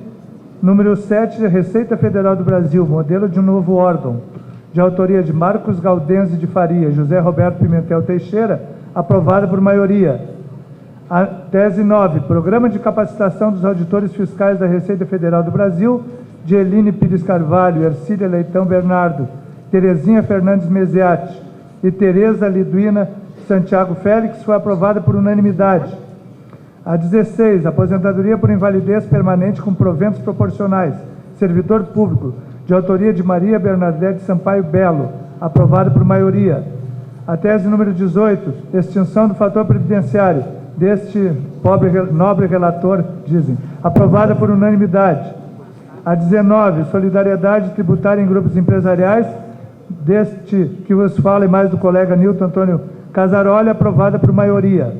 número 7, Receita Federal do Brasil, modelo de um novo órgão, de autoria de Marcos Galdense de Faria e José Roberto Pimentel Teixeira, aprovada por maioria. A tese 9, Programa de Capacitação dos Auditores Fiscais da Receita Federal do Brasil, de Eline Pires Carvalho, Ercília Leitão Bernardo, Terezinha Fernandes Meziati e Tereza Liduína Santiago Félix, foi aprovada por unanimidade. A 16, aposentadoria por invalidez permanente com proventos proporcionais, servidor público, de autoria de Maria Bernadette Sampaio Belo, aprovada por maioria. A tese número 18, extinção do fator previdenciário, deste nobre relator, dizem, aprovada por unanimidade. A 19, solidariedade tributária em grupos empresariais, deste que vos fala e mais do colega Nilton Antônio Casaroli, aprovada por maioria.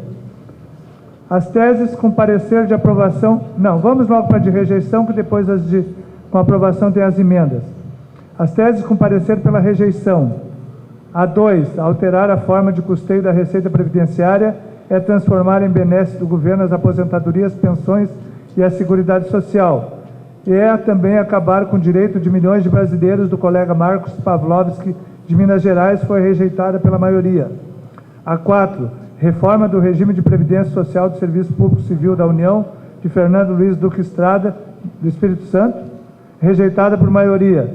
As teses com parecer de aprovação... Não, vamos logo para a de rejeição, que depois com aprovação tem as emendas. As teses com parecer pela rejeição. A 2, alterar a forma de custeio da Receita Previdenciária é transformar em benesse do governo as aposentadorias, pensões e a Seguridade Social. E é também acabar com o direito de milhões de brasileiros, do colega Marcos Pavlovski, de Minas Gerais, foi rejeitada pela maioria. A 4, reforma do regime de previdência social do Serviço Público Civil da União, de Fernando Luiz Duque Estrada, do Espírito Santo, rejeitada por maioria.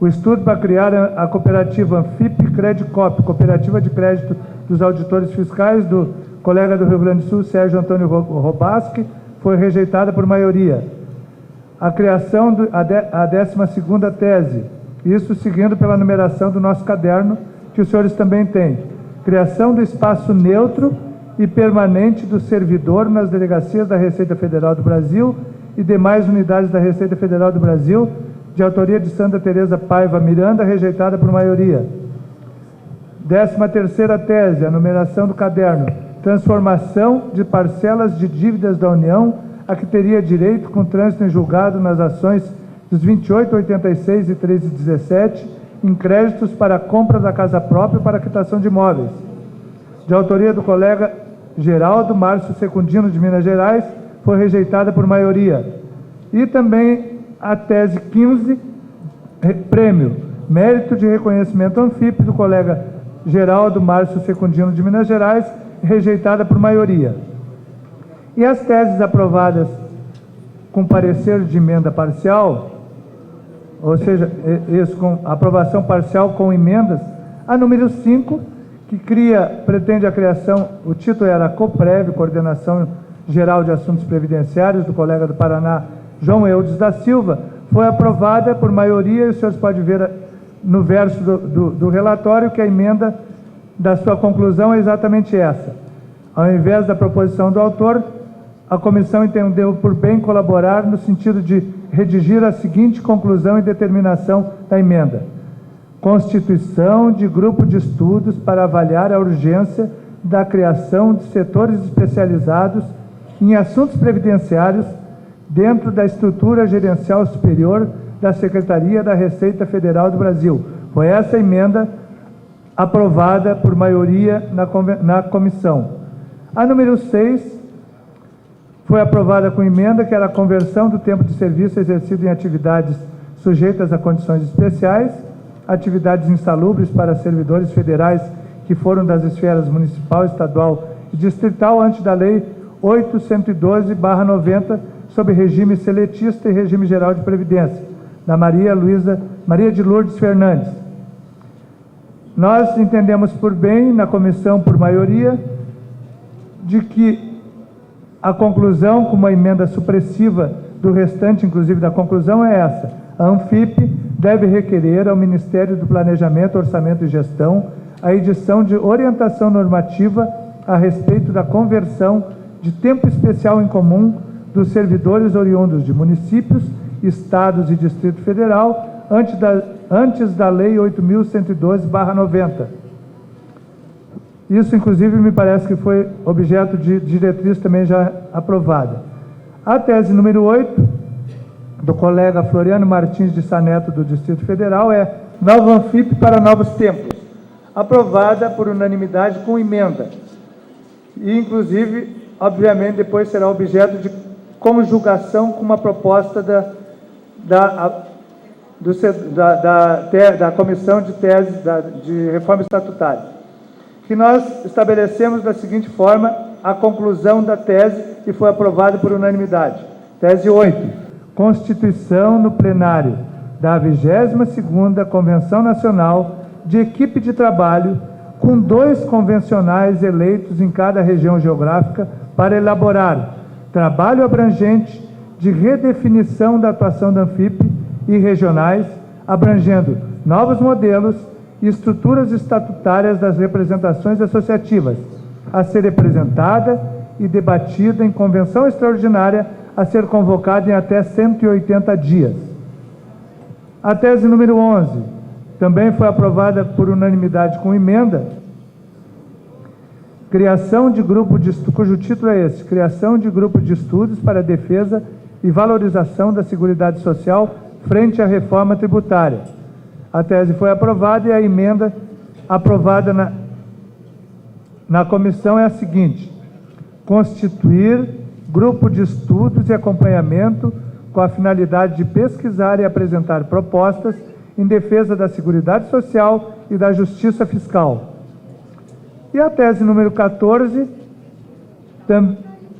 O estudo para criar a cooperativa Anfip Credicop, Cooperativa de Crédito dos Auditores Fiscais, do colega do Rio Grande do Sul, Sérgio Antônio Robaski, foi rejeitada por maioria. A criação a 12ª tese, isso seguindo pela numeração do nosso caderno, que os senhores também têm. criação do espaço neutro e permanente do servidor nas delegacias da Receita Federal do Brasil e demais unidades da Receita Federal do Brasil, de autoria de Santa Teresa Paiva Miranda, rejeitada por maioria. 13ª tese, a numeração do caderno, transformação de parcelas de dívidas da União a que teria direito com trânsito em julgado nas ações dos 28, 86 e 13 e 17, em créditos para a compra da casa própria para quitação de imóveis. De autoria do colega Geraldo Márcio Secundino, de Minas Gerais, foi rejeitada por maioria. E também a tese 15, prêmio, mérito de reconhecimento Anfip, do colega Geraldo Márcio Secundino, de Minas Gerais, rejeitada por maioria. E as teses aprovadas com parecer de emenda parcial, ou seja, isso com aprovação parcial com emendas, a número 5, que pretende a criação, o título era COPREV, Coordenação Geral de Assuntos Previdenciários, do colega do Paraná, João Eudes da Silva, foi aprovada por maioria, e os senhores podem ver no verso do relatório que a emenda da sua conclusão é exatamente essa. Ao invés da proposição do autor, a comissão entendeu por bem colaborar no sentido de redigir a seguinte conclusão e determinação da emenda: constituição de grupo de estudos para avaliar a urgência da criação de setores especializados em assuntos previdenciários dentro da estrutura gerencial superior da Secretaria da Receita Federal do Brasil. Foi essa emenda aprovada por maioria na comissão. A número 6 foi aprovada com emenda, que era a conversão do tempo de serviço exercido em atividades sujeitas a condições especiais, atividades insalubres para servidores federais que foram das esferas municipal, estadual e distrital, antes da Lei 8.112/90, sob regime seletista e regime geral de previdência, da Maria de Lourdes Fernandes. Nós entendemos por bem, na comissão por maioria, de que a conclusão, com uma emenda supressiva do restante, inclusive da conclusão, é essa: a Anfip deve requerer ao Ministério do Planejamento, Orçamento e Gestão a edição de orientação normativa a respeito da conversão de tempo especial em comum dos servidores oriundos de municípios, estados e Distrito Federal, antes da Lei 8.112/90. Isso, inclusive, me parece que foi objeto de diretriz também já aprovada. A tese número 8, do colega Floriano Martins de Sá Neto, do Distrito Federal, é Nova Anfip para Novos Tempos, aprovada por unanimidade com emenda. E, inclusive, obviamente, depois será objeto de conjugação com uma proposta da Comissão de Teses de Reforma Estatutária, que nós estabelecemos da seguinte forma a conclusão da tese, que foi aprovada por unanimidade. Tese 8. Constituição no plenário da 22ª Convenção Nacional de Equipe de Trabalho, com 2 convencionais eleitos em cada região geográfica, para elaborar trabalho abrangente de redefinição da atuação da Anfip e regionais, abrangendo novos modelos e estruturas estatutárias das representações associativas, a ser representada e debatida em convenção extraordinária, a ser convocada em até 180 dias. A tese número 11 também foi aprovada por unanimidade com emenda, criação de grupo de estudos, cujo título é esse: criação de grupo de estudos para a defesa e valorização da Seguridade Social frente à reforma tributária. A tese foi aprovada e a emenda aprovada na comissão é a seguinte: constituir grupo de estudos e acompanhamento com a finalidade de pesquisar e apresentar propostas em defesa da Seguridade Social e da Justiça Fiscal. E a tese número 14,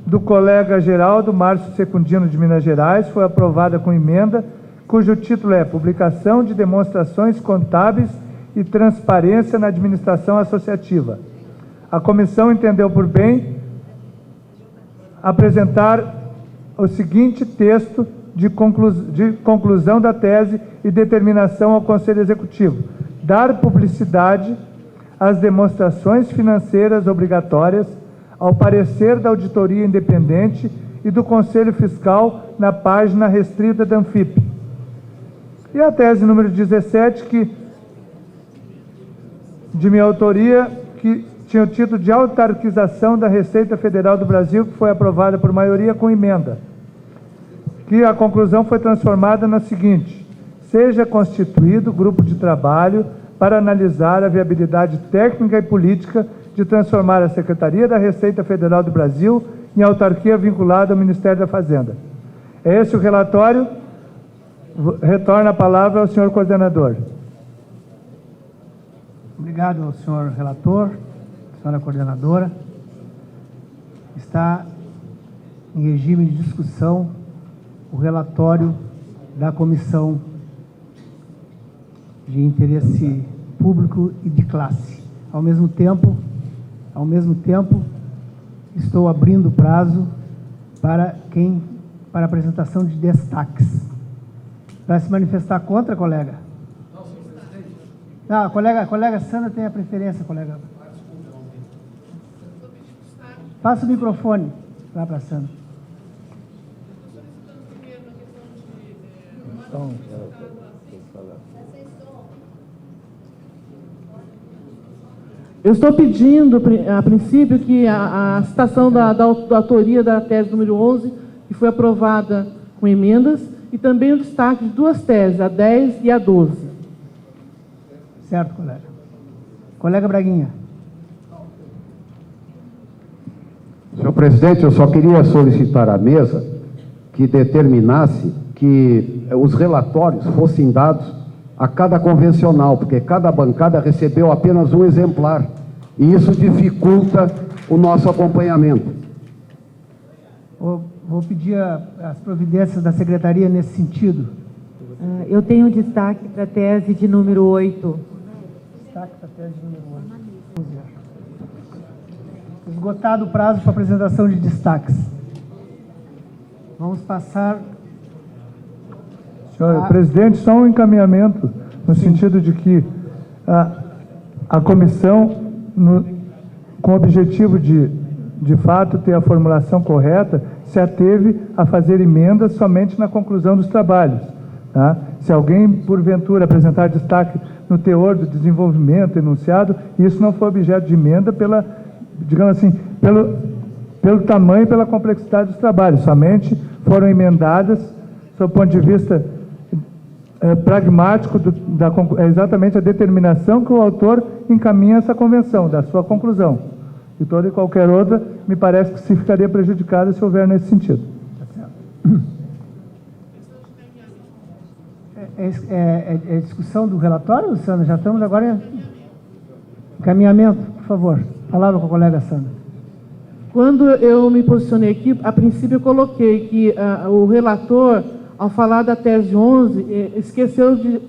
do colega Geraldo Márcio Secundino, de Minas Gerais, foi aprovada com emenda, cujo título é Publicação de Demonstrações Contábeis e Transparência na Administração Associativa. A comissão entendeu por bem apresentar o seguinte texto de conclusão da tese e determinação ao Conselho Executivo: dar publicidade as demonstrações financeiras obrigatórias ao parecer da auditoria independente e do Conselho Fiscal na página restrita da Anfip. E a tese número 17, de minha autoria, que tinha o título de autarquização da Receita Federal do Brasil, que foi aprovada por maioria com emenda, que a conclusão foi transformada na seguinte: seja constituído grupo de trabalho para analisar a viabilidade técnica e política de transformar a Secretaria da Receita Federal do Brasil em autarquia vinculada ao Ministério da Fazenda. É esse o relatório. Retorno a palavra ao senhor coordenador. Obrigado ao senhor relator, senhora coordenadora. Está em regime de discussão o relatório da Comissão de Interesse Público e de Classe. Ao mesmo tempo, estou abrindo prazo para a apresentação de destaques. Vai se manifestar contra, colega? Não, a colega Sandra tem a preferência, colega. Passa o microfone lá para a Sandra. Eu estou pedindo, a princípio, que a citação da autoria da tese número 11, que foi aprovada com emendas, e também o destaque de duas teses, a 10 e a 12. Certo, colega. Colega Braguinha. Senhor presidente, eu só queria solicitar à mesa que determinasse que os relatórios fossem dados a cada convencional, porque cada bancada recebeu apenas um exemplar, e isso dificulta o nosso acompanhamento. Vou pedir as providências da secretaria nesse sentido. Eu tenho destaque para a tese de número 8. Destaque para a tese de número 8. Esgotado o prazo para apresentação de destaques. Vamos passar... Senhor presidente, só um encaminhamento, no sentido de que a comissão, com o objetivo de fato ter a formulação correta, se ateve a fazer emendas somente na conclusão dos trabalhos. Tá? Se alguém, porventura, apresentar destaque no teor do desenvolvimento enunciado, isso não foi objeto de emenda digamos assim, pelo tamanho e pela complexidade dos trabalhos, somente foram emendadas, sob o ponto de vista pragmático, exatamente a determinação que o autor encaminha essa convenção, da sua conclusão. E toda e qualquer outra, me parece que se ficaria prejudicada se houver nesse sentido. É discussão do relatório, Sandra? Já estamos agora em encaminhamento, por favor. Palavra com a colega Sandra. Quando eu me posicionei aqui, a princípio eu coloquei que o relator, ao falar da tese 11, esqueceu de